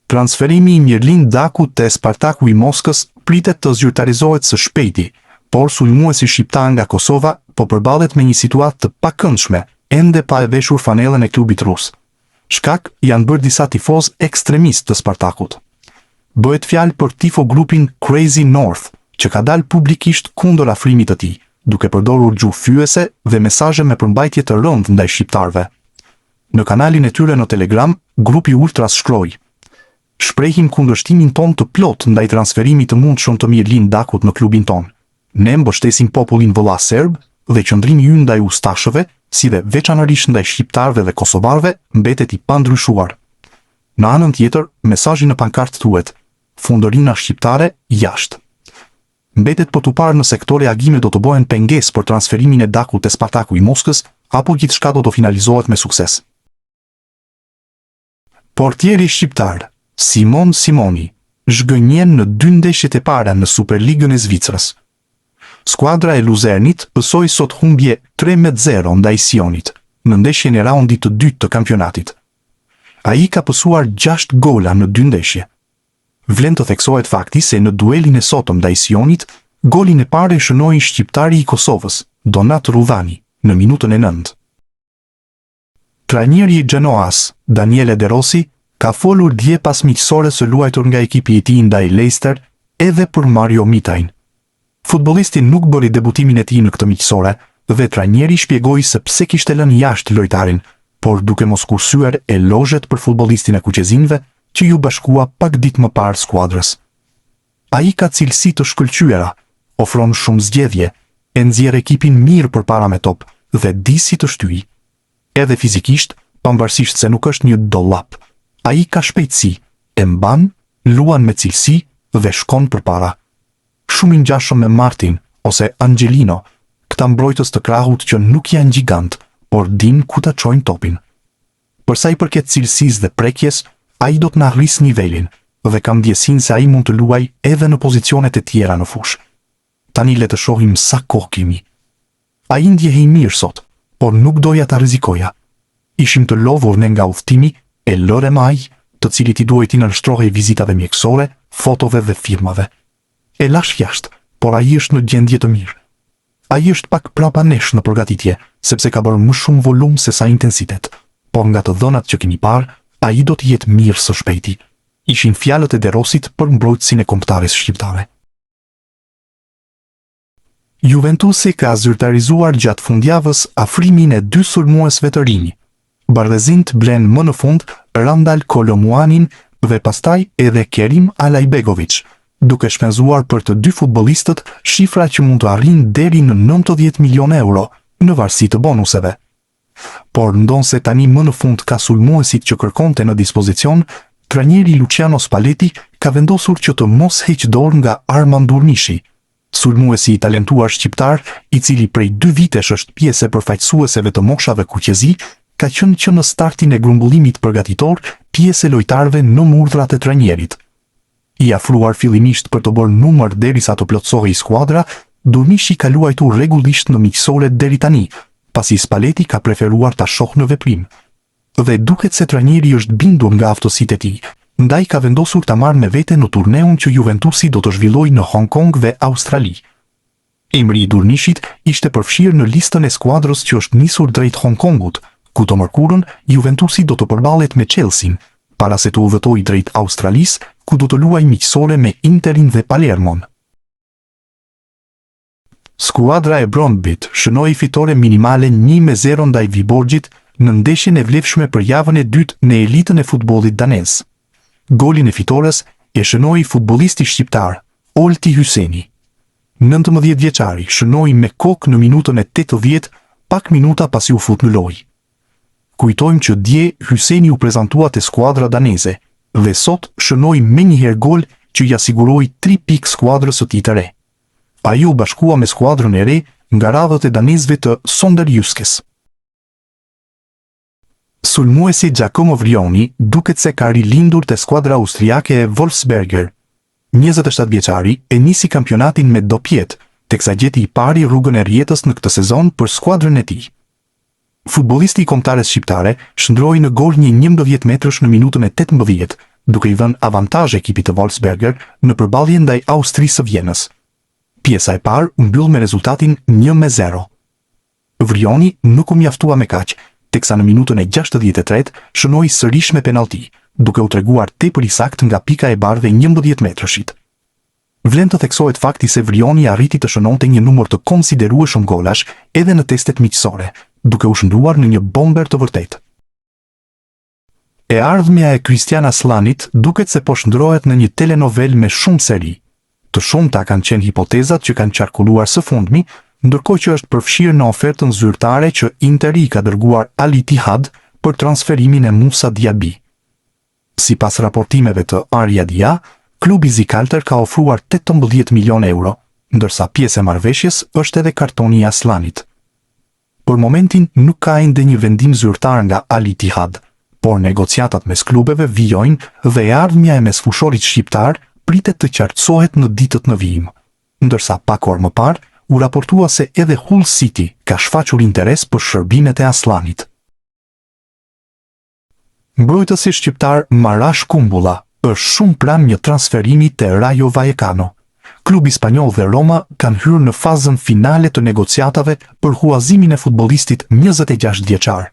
Transferimi i Mirlin Dakut te Spartaku i Moskës pritet të zyrtarizohet së shpejti, por sulmuesi shqiptar nga Kosova po përballet me një situatë të pakëndshme, ende pa e veshur fanellën e klubit rus. Shkak janë bërë disa tifoz ekstremist të Spartakut. Bëhet fjalë për tifo grupin Crazy North, që ka dalë publikisht kundër afrimit të tij, duke përdorur gjuhë fyese dhe mesazhe me përmbajtje të rëndë ndaj shqiptarëve. Në kanalin e tyre në Telegram, grupi Ultras shkroi: "Shprehim kundërshtimin ton të plot ndaj transferimit të mundshëm të Mirlin Dakut në klubin ton. Ne mbështesim popullin vëlla serb dhe qëndrimi ynë ndaj ustashëve, si dhe veçanërisht ndaj shqiptarëve dhe kosovarëve, mbetet i pandryshuar." Në anën tjetër, mesazhi në pankartë thuhet: "Fundërina shqiptare jashtë." Mbetet për t'u parë nëse këto reagime do të bëhen pengesë për transferimin e Dakut te Spartaku i Moskës, apo gjithçka do të finalizohet me sukses. Portieri shqiptar Simon Simoni zhgënjen në 2 ndeshjet e para në Superligën e Zvicrës. Skuadra e Luzernit pësoi sot humbje 3-0 ndaj Sionit, në ndeshjen e raundit të dytë të kampionatit. Ai ka pësuar 6 gola në 2 ndeshje. Vlen të theksohet fakti se në duelin e sotëm ndaj Sionit, golin e parë e shënoi shqiptari i Kosovës, Donat Rudhani, në minutën e 9. Trajneri i Genoas, Daniele De Rossi, ka folur dje pas miqësore së luajtur nga ekipi i tij ndaj Leicester, edhe për Mario Mitajn. Futbollisti nuk bëri debutimin e tij në këtë miqësore dhe trajneri shpjegoi se pse kishte lënë jashtë lojtarin, por duke mos kursyer elozhet për futbollistin e kuqezinëve që ju bashkua pak ditë më parë skuadrës. Ai ka cilësi të shkëlqyera, ofron shumë zgjedhje, e nxjerr ekipin mirë përpara me top dhe di si të shtyjë. Edhe fizikisht, pavarësisht se nuk është një dollap, ai ka shpejtësi, e mban, luan me cilësi dhe shkon përpara. Shumë i ngjashëm me Martin ose Angelino, këta mbrojtës të krahut që nuk janë gjigant, por din ku ta çojnë topin. Për sa i përket cilësisë dhe prekjes, ai do të na arrisë nivelin dhe kam ndjesinë se ai mund të luajë edhe në pozicionet e tjera në fushë. Tani le të shohim sa kohë kemi. Ai ndjehej mirë sot, por nuk doja ta rrezikoja. Ishim të lodhur ne nga udhtimi e lëre maj, të cilit i duhet i nënshtrohej vizitave mjekësore, fotove dhe firmave. E lash jashtë, por ai është në gjendje të mirë. Ai është pak prapa nesh në përgatitje, sepse ka bërë më shumë volum se sa intensitet, por nga të dhënat që kemi parë, ai do të jetë mirë së shpejti. Ishin fjalët e De Rossit për mbrojtësin e kombëtares shqiptare. Juventusi ka zyrtarizuar gjatë fundjavës afrimin e 2 sulmuesve të rinj. Bardhëzint blen më në fund Randal Kolomuanin dhe pastaj edhe Kerim Alajbegovic, duke shpenzuar për të 2 futbollistët shifra që mund të arrijnë deri në 90 milionë euro, në varësi të bonuseve. Por ndonse tani më në fund ka sulmuesit që kërkonte në dispozicion, trajneri Luciano Spalletti ka vendosur që të mos heqë dorë nga Armand Durnishi, sulmuesi i talentuar shqiptar, i cili prej 2 vitesh është pjesë e përfaqësueseve të moshave kuqezi, ka qenë që në startin e grumbullimit përgatitor pjesë e lojtarëve në urdhrat e trajnerit. I afruar fillimisht për të bërë numër derisa të plotësohej skuadra, Durnishi ka luajtur rregullisht në miqësore deri tani, pasi Spalletti ka preferuar ta shohë në veprim. Dhe duket se trajneri është bindur nga aftësitë e tij, ndaj ka vendosur ta marrë me vete në turneun që Juventusi do të zhvillojë në Hong Kong dhe Australi. Emri i Durnishit ishte përfshirë në listën e skuadrës që është nisur drejt Hong Kongut, ku të mërkurën Juventusi do të përballet me Chelsea, para se të udhëtojë drejt Australisë, ku do të luajë miqësore me Interin dhe Palermon. Skuadra e Brøndbyt shënoi fitore minimale 1-0 ndaj Viborgjit në ndeshjen e vlefshme për javën e dytë në elitën e futbollit danez. Golin e fitores e shënoi futbollisti shqiptar Olti Hyseni. 19 vjeçari shënoi me kokë në minutën e 80, pak minuta pasi u fut në lojë. Kujtojmë që dje Hyseni u prezantua te skuadra daneze dhe sot shënoi menjëherë gol që ja siguroi 3 pikë skuadrës së tij të re. Ai u bashkua me skuadrën e re nga radhët e danezëve të Sonderjyskes. Sulmuesi Giacomo Vrioni duket se ka rilindur te skuadra austriake e Wolfsberger. 27 vjeçari e nisi kampionatin me dopjet, teksa gjeti i pari rrugën e rjetës në këtë sezon për skuadrën e tij. Futbollisti i kombëtares shqiptare shndroi në gol një 11 metrash në minutën e 18, duke i dhënë avantazh ekipit të Wolfsberger në përballje ndaj Austrisë së Vjenës. Pjesa e parë u mbyll me rezultatin 1-0. Vrioni nuk u mjaftua me kaq, teksa në minutën e 63 shënoi sërish me penallti, duke u treguar tepër i saktë nga pika e bardhë 11 metrëshit. Vlen të theksohet fakti se Vrioni arriti të shënonte një numër të konsiderueshëm golash edhe në testet miqësore, duke u shndruar në një bomber të vërtetë. E ardhmja e Kristian Aslanit duket se po shndrohet në një telenovel me shumë seri. Të shumta kanë qenë hipotezat që kanë qarkulluar së fundmi, ndërkohë që është përfshirë në ofertën zyrtare që Interi ka dërguar Al Ittihad për transferimin e Moussa Diaby. Sipas raportimeve të Al Jadia, klubi zikaltër ka ofruar 18 milion euro, ndërsa pjesë e marrëveshjes është edhe kartoni i Aslanit. Për momentin nuk ka ende një vendim zyrtar nga Al Ittihad, por negociatat mes klubeve vijojnë dhe e ardhmja e mesfushorit shqiptar pritet të qartësohet në ditët në vijim, ndërsa pak orë më parë u raportua se edhe Hull City ka shfaqur interes për shërbimet e Aslanit. Mbrojtësi shqiptar Marash Kumbulla është shumë pranë një transferimi te Rayo Vallecano. Klubi spanjoll dhe Roma kanë hyrë në fazën finale të negociatave për huazimin e futbollistit 26 vjeçar.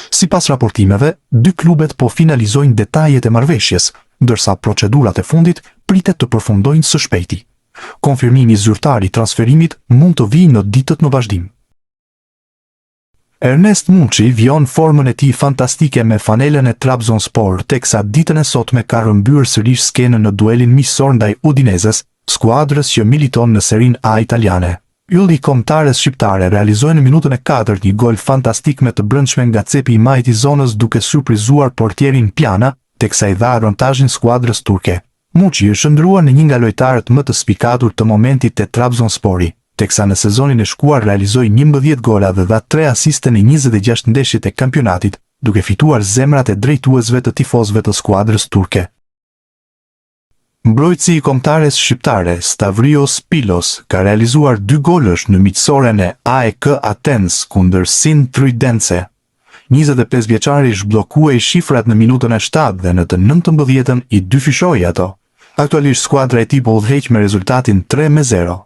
Sipas raportimeve, dy klubet po finalizojnë detajet e marrëveshjes, ndërsa procedurat e fundit pritet të përfundojnë së shpejti. Konfirmimi zyrtar i transferimit mund të vijë në ditët në vazhdim. Ernest Munçi vijon formën e tij fantastike me fanelen e Trabzonspor, teksa ditën e sotme ka rrëmbyer sërish skenën në duelin miqësor ndaj Udinezes, skuadrës që militon në Serie A italiane. Ylli kombëtares shqiptare realizoi në minutën e 4 një gol fantastik me të brendshme nga cepi i majt i zonës duke surprizuar portierin Pjana, teksa i dha avantazhin skuadrës turke. Munçi është shndruar në një nga lojtarët më të spikatur të momentit te Trabzonspori, teksa në sezonin e shkuar realizoi 11 gola dhe dha 3 asiste në 26 ndeshjet e kampionatit, duke fituar zemrat e drejtuesve të tifozëve të skuadrës turke. Mbrojtësi i kombëtares shqiptare Stavrios Pilos ka realizuar 2 golësh në miqësoren e AEK Athens kundër Sintrydense. 25 vjeçari zhbllokuai shifrat në minutën e 7 dhe në të 19-ën i dyfishoi ato. Aktualisht skuadra e tij po udhëheq me rezultatin 3-0.